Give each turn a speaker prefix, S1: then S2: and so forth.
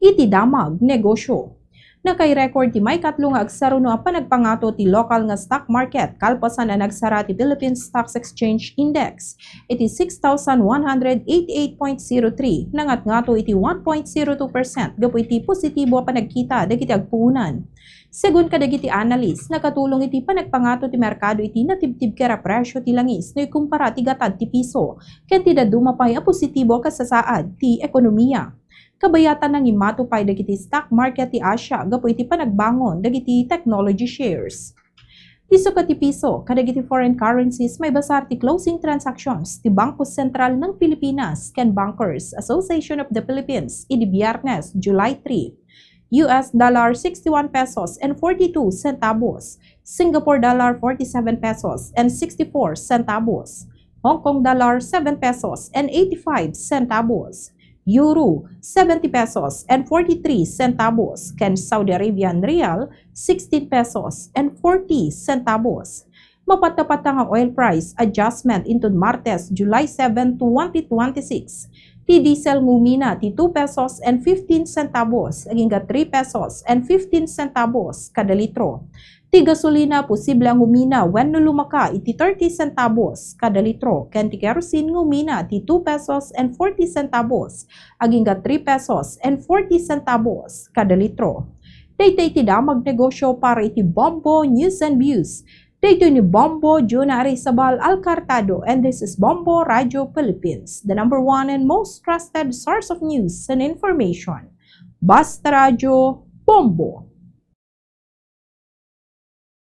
S1: iti damag negosyo. Nakay-record ti may katlo nga agsaro no panagpangato ti local nga stock market kalpasan na nagsara ti Philippine Stock Exchange Index iti 6,188.03 nangat-ngato iti 1.02% gapu iti positibo panagkita dagiti agpuunan. Segun kadagiti analyst, nakatulong iti panagpangato ti merkado iti natibtib kera presyo ti langis no ikumpara ti gatad ti piso ken ti dadumapay a positibo kasasaad ti ekonomiya. Kabayatan nang imatupay dagiti stock market ti Asia gapu iti panagbangon dagiti technology shares. Tiso ka ti piso, kadagiti foreign currencies may basar ti closing transactions ti Bangko Sentral ng Pilipinas ken Bankers Association of the Philippines idi Biyernes, July 3. US dollar 61 pesos and 42 centavos, Singapore dollar 47 pesos and 64 centavos, Hong Kong dollar 7 pesos and 85 centavos, Euro 70 pesos and 43 centavos, ken Saudi Arabian Rial 16 pesos and 40 centavos. Mapatapata nga oil price adjustment into Martes, July 7, 2026. Ti diesel ngumina ti 2 pesos and 15 centavos aging 3 pesos and 15 centavos kada litro. Ti gasolina posible ang humina wenno lumaka iti 30 centavos kada litro ken ti kerosene ngumina ti 2 pesos and 40 centavos aging 3 pesos and 40 centavos kada litro. Daytoy ti damag negosyo para iti Bombo News and Views. Daytoy ni Bombo Juna Arizabal Alcartado and this is Bombo Radio Philippines, the #1 and most trusted source of news and information. Basta Radio Bombo.